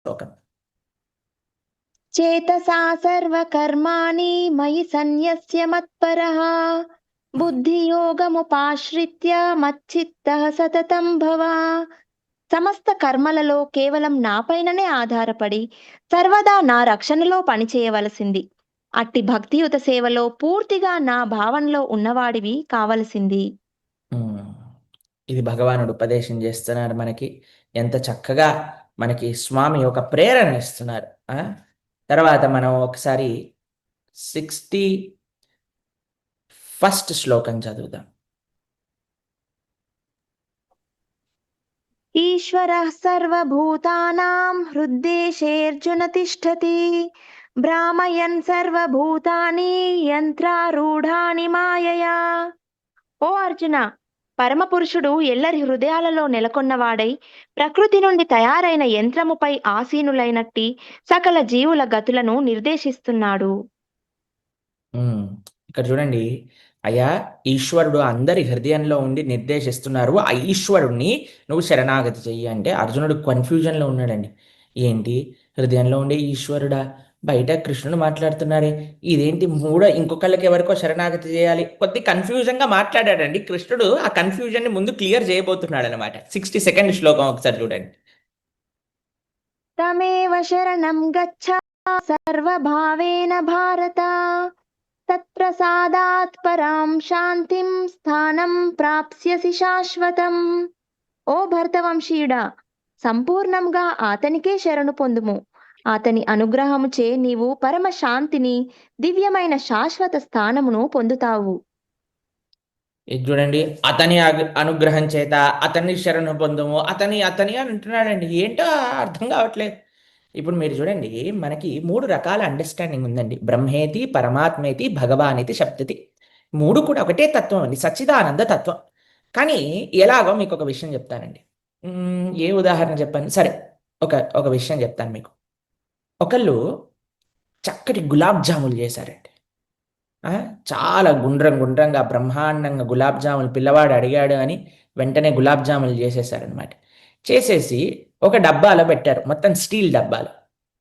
శ్లోకం. చేతసా సర్వకర్మాణి మయి సన్యస్య మత్పరః బుద్ధియోగముపాశ్రిత్య మచ్చిత్తః సతతం భవ. సమస్త కర్మలలో కేవలం నాపైననే ఆధారపడి సర్వదా నా రక్షణలో పనిచేయవలసింది. అట్టి భక్తియుత సేవలో పూర్తిగా నా భావనలో ఉన్నవాడివి కావలసింది. ఇది భగవానుడు ఉపదేశం చేస్తున్నారు మనకి. ఎంత చక్కగా మనకి స్వామి ఒక ప్రేరణ ఇస్తున్నారు. తర్వాత మనం ఒకసారి 61st శ్లోకం చదువుదాం. ఈశ్వరః సర్వభూతానాం హృద్దేశేऽర్జున తిష్టతి భ్రామయన్ సర్వభూతాని యంత్రారూఢాని మాయయా. ఓ అర్జున, పరమపురుషుడు ఎల్లరి హృదయాలలో నెలకొన్నవాడై ప్రకృతి నుండి తయారైన యంత్రముపై ఆసీనులైనట్టి సకల జీవుల గతులను నిర్దేశిస్తున్నాడు. ఇక్కడ చూడండి, అయ్యా ఈశ్వరుడు అందరి హృదయంలో ఉండి నిర్దేశిస్తున్నారు. ఆ ఈశ్వరుణ్ణి నువ్వు శరణాగతి చెయ్యి అంటే అర్జునుడు కన్ఫ్యూజన్లో ఉన్నాడండి. ఏంటి హృదయంలో ఉండే ఈశ్వరుడా, బయట కృష్ణుడు మాట్లాడుతున్నారే, ఇదేంటి ఇంకొకళ్ళకి ఎవరికో శరణాగతి చేయాలి, కొద్ది కన్ఫ్యూజన్గా మాట్లాడాడండి కృష్ణుడు. ఆ కన్ఫ్యూజన్ని ముందు క్లియర్ చేయబోతున్నాడు అనమాట. 62nd శ్లోకం ఒకసారి చూడండి. తమేవ శరణం గచ్చ సర్వభావేన భారత తత్ప్రసాదాత్ పరాం శాంతిం స్థానం ప్రాప్స్యసి శాశ్వతం. ఓ భరతవంశీయుడా, సంపూర్ణంగా అతనికే శరణు పొందుము. అతని అనుగ్రహముచే నీవు పరమ శాంతిని, దివ్యమైన శాశ్వత స్థానమును పొందుతావు. ఇది చూడండి, అతని అనుగ్రహం చేత అతన్ని శరణు పొందుము, అతని అని అంటున్నాడండి. ఏంటో అర్థం కావట్లేదు. ఇప్పుడు మీరు చూడండి, మనకి 3 రకాల అండర్స్టాండింగ్ ఉందండి. బ్రహ్మేతి, పరమాత్మేతి, భగవానితి శబ్దతి. 3 కూడా ఒకటే తత్వం అండి, సచ్చిదానంద తత్వం. కానీ ఎలాగో మీకు ఒక విషయం చెప్తానండి. ఏ ఉదాహరణ చెప్పాను సరే, ఒక విషయం చెప్తాను మీకు. ఒకళ్ళు చక్కటి గులాబ్ జాములు చేశారండి. చాలా గుండ్రంగా బ్రహ్మాండంగా గులాబ్ జాములు పిల్లవాడు అడిగాడు అని వెంటనే గులాబ్ జాములు చేసేసారనమాట. చేసేసి ఒక డబ్బాలో పెట్టారు, మొత్తం స్టీల్ డబ్బాలో.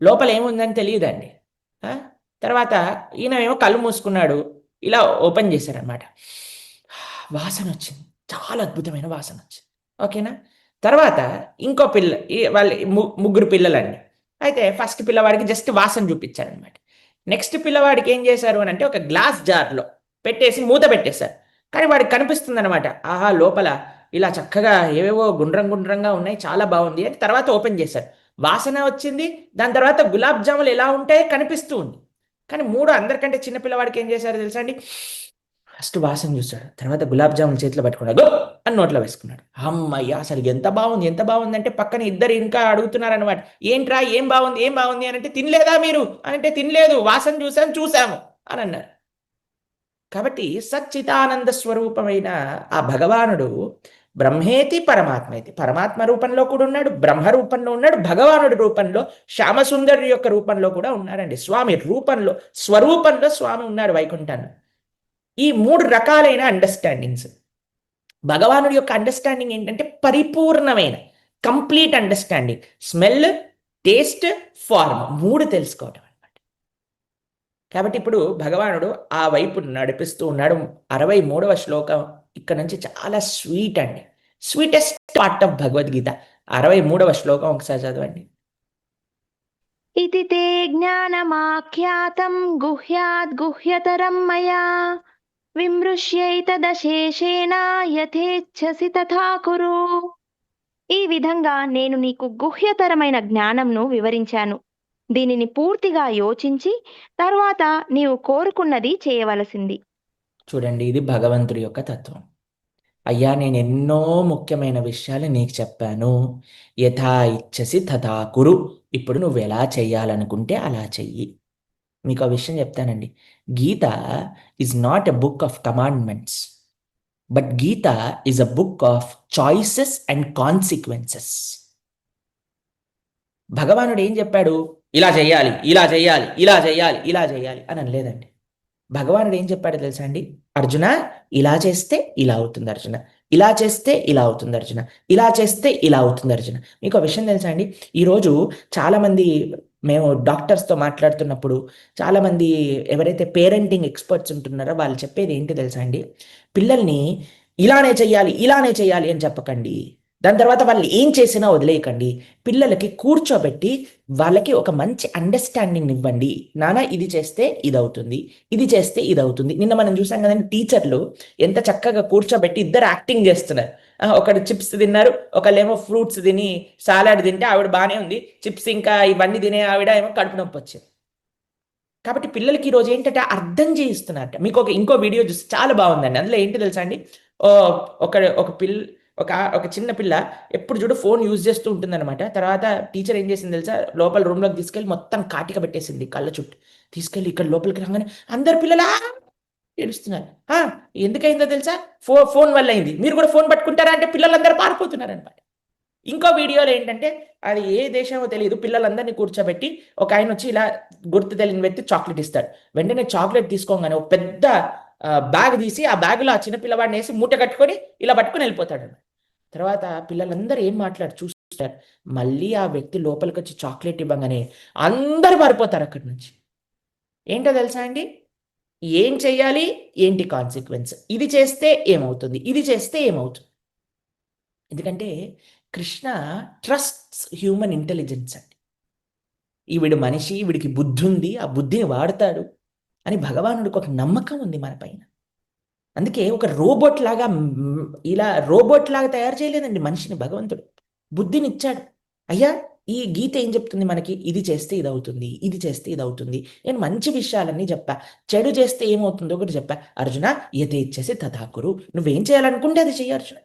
లోపల ఏముందని తెలియదండి. తర్వాత ఈయన ఏమో కళ్ళు మూసుకున్నాడు, ఇలా ఓపెన్ చేశారనమాట. వాసన వచ్చింది, చాలా అద్భుతమైన వాసన వచ్చింది. ఓకేనా. తర్వాత ఇంకో వాళ్ళ ముగ్గురు పిల్లలండి. అయితే ఫస్ట్ పిల్లవాడికి జస్ట్ వాసన చూపించారనమాట. నెక్స్ట్ పిల్లవాడికి ఏం చేశారు అని అంటే ఒక గ్లాస్ జార్లో పెట్టేసి మూత పెట్టేశారు. కానీ వాడికి కనిపిస్తుంది అనమాట, ఆహా లోపల ఇలా చక్కగా ఏవేవో గుండ్రంగా ఉన్నాయి, చాలా బాగుంది అని. తర్వాత ఓపెన్ చేశారు, వాసన వచ్చింది. దాని తర్వాత గులాబ్ జాములు ఎలా ఉంటాయో కనిపిస్తూ ఉంది. కానీ అందరికంటే చిన్న పిల్లవాడికి ఏం చేశారో తెలుసా అండి, ఫస్ట్ వాసన చూశాడు, తర్వాత గులాబ్ జామున్ చేతిలో పట్టుకున్నాడు, గో అని నోట్లో వేసుకున్నాడు. అమ్మయ్య అసలు ఎంత బాగుంది అంటే పక్కన ఇద్దరు ఇంకా అడుగుతున్నారు అనమాట, ఏంట్రా ఏం బాగుంది అని అంటే, తినలేదా మీరు అని అంటే, తినలేదు, వాసన చూసాము అని అన్నారు. కాబట్టి సచ్చిదానంద స్వరూపమైన ఆ భగవానుడు బ్రహ్మేతి పరమాత్మేతి, పరమాత్మ రూపంలో కూడా ఉన్నాడు, బ్రహ్మ రూపంలో ఉన్నాడు, భగవానుడి రూపంలో, శ్యామసుందరుడి యొక్క రూపంలో కూడా ఉన్నాడండి. స్వామి రూపంలో, స్వరూపంలో స్వామి ఉన్నాడు వైకుంఠాన్ని. ఈ 3 రకాలైన అండర్స్టాండింగ్స్. భగవానుడి యొక్క అండర్స్టాండింగ్ ఏంటంటే పరిపూర్ణమైన complete understanding. Smell, taste, form 3 తెలుసుకోవటం అనమాట. కాబట్టి ఇప్పుడు భగవానుడు ఆ వైపు నడిపిస్తూ ఉన్నాడు. 63వ శ్లోకం ఇక్కడ నుంచి చాలా స్వీట్ అండి, స్వీటెస్ట్ పార్ట్ ఆఫ్ భగవద్గీత. 63వ శ్లోకం ఒకసారి చదవండి. ఇతి తే జ్ఞానమాఖ్యాతం గుహ్యాద్ గుహ్యతరం మయా విమృశ్యైతదశేషేణ యథేచ్ఛసి తథా కురు. ఈ విధంగా నేను నీకు గుహ్యతరమైన జ్ఞానంను వివరించాను. దీనిని పూర్తిగా యోచించి తర్వాత నీవు కోరుకున్నది చేయవలసింది. చూడండి, ఇది భగవంతుడి యొక్క తత్వం. అయ్యా నేను ఎన్నో ముఖ్యమైన విషయాలు నీకు చెప్పాను, యథా ఇచ్చసి తథా కురు. ఇప్పుడు నువ్వు ఎలా చెయ్యాలనుకుంటే అలా చెయ్యి. మీకు ఆ విషయం చెప్తానండి, Gita is not a book of commandments, but Gita is a book of choices and consequences. భగవానుడు ఏం చెప్పాడు, ఇలా చెయ్యాలి అని అనలేదండి. భగవానుడు ఏం చెప్పాడు తెలుసా అండి, అర్జున ఇలా చేస్తే ఇలా అవుతుంది, అర్జున ఇలా చేస్తే ఇలా అవుతుంది అర్జున, ఇలా చేస్తే ఇలా అవుతుంది అర్జున. మీకు ఒక విషయం తెలుసా అండి? ఈరోజు చాలామంది మేము డాక్టర్స్తో మాట్లాడుతున్నప్పుడు చాలామంది ఎవరైతే పేరెంటింగ్ ఎక్స్పర్ట్స్ ఉంటున్నారో వాళ్ళు చెప్పేది ఏంటి తెలుసా అండి? పిల్లల్ని ఇలానే చెయ్యాలి అని చెప్పకండి. దాని తర్వాత వాళ్ళు ఏం చేసినా వదిలేయకండి. పిల్లలకి కూర్చోబెట్టి వాళ్ళకి ఒక మంచి అండర్‌స్టాండింగ్ ఇవ్వండి. నాన్న ఇది చేస్తే ఇదవుతుంది. ఇది చేస్తే ఇదవుతుంది. నిన్న మనం చూసాం కదండీ టీచర్లు ఎంత చక్కగా కూర్చోబెట్టి ఇద్దరు యాక్టింగ్ చేస్తున్నారు. ఒకడు చిప్స్ తిన్నారు. ఒకళ్ళేమో ఫ్రూట్స్ తిని సాలడ్ తింటే ఆవిడ బానే ఉంది. చిప్స్ ఇంకా ఇవన్నీ తినే ఆవిడ ఏమో కడుపు నొప్పొచ్చింది. కాబట్టి పిల్లలకి ఈరోజు ఏంటంటే అర్థం చేయిస్తున్నారట. మీకు ఇంకో వీడియో చూస్తే చాలా బాగుందండి. అందులో ఏంటి తెలుసా అండి? ఓహ్! ఒక ఒక పిల్ ఒక ఒక చిన్న పిల్ల ఎప్పుడు చూడు ఫోన్ యూజ్ చేస్తూ ఉంటుందనమాట. తర్వాత టీచర్ ఏం చేసింది తెలుసా? లోపల రూమ్‌లోకి తీసుకెళ్ళి మొత్తం కాటిక పెట్టేసింది కళ్ళ చుట్టూ. తీసుకెళ్ళి ఇక్కడ లోపలికి రాంగానే అందరు పిల్లలు ఏడుస్తున్నారు. ఆ! ఎందుకయిందో తెలుసా? ఫోన్ వల్ల అయింది. మీరు కూడా ఫోన్ పట్టుకుంటారా అంటే పిల్లలందరూ పారిపోతున్నారనమాట. ఇంకో వీడియోలో ఏంటంటే అది ఏ దేశమో తెలీదు. పిల్లలందరిని కూర్చోబెట్టి ఒకాయనొచ్చి ఇలా గుర్తు తెలియని వ్యక్తి చాక్లెట్ ఇస్తాడు. వెంటనే చాక్లెట్ తీసుకోంగానే ఒక పెద్ద బ్యాగ్ తీసి ఆ బ్యాగ్‌లో ఆ చిన్న పిల్లవాడినేసి మూట కట్టుకొని ఇలా పట్టుకొని ఎళ్ళిపోతాడన్నమాట. తర్వాత పిల్లలందరూ ఏం చూస్తారు. మళ్ళీ ఆ వ్యక్తి లోపలికొచ్చి చాక్లెట్ ఇవ్వంగానే అందరూ పారిపోతారు అక్కడి నుంచి. ఏంటో తెలుసా అండి? ఏం చెయ్యాలి? ఏంటి కాన్సీక్వెన్స్? ఇది చేస్తే ఏమవుతుంది? ఇది చేస్తే ఏమవుతుంది? ఎందుకంటే కృష్ణ ట్రస్ట్స్ హ్యూమన్ ఇంటెలిజెన్స్ అండి. ఈవిడు మనిషి, వీడికి బుద్ధుంది, ఆ బుద్ధిని వాడతాడు అని భగవానుడికి ఒక నమ్మకం ఉంది మన పైన. అందుకే ఒక రోబోట్ లాగా ఇలా రోబోట్ లాగా తయారు చేయలేదండి మనిషిని భగవంతుడు. బుద్ధినిచ్చాడు. అయ్యా! ఈ గీత ఏం చెప్తుంది మనకి? ఇది చేస్తే ఇదవుతుంది. ఇది చేస్తే ఇదవుతుంది. నేను మంచి విషయాలన్నీ చెప్పా. చెడు చేస్తే ఏమవుతుందో ఒకటి చెప్పా. అర్జున యథేచ్ఛసి తథా కురు. నువ్వేం చేయాలనుకుంటే అది చెయ్యి అర్జున.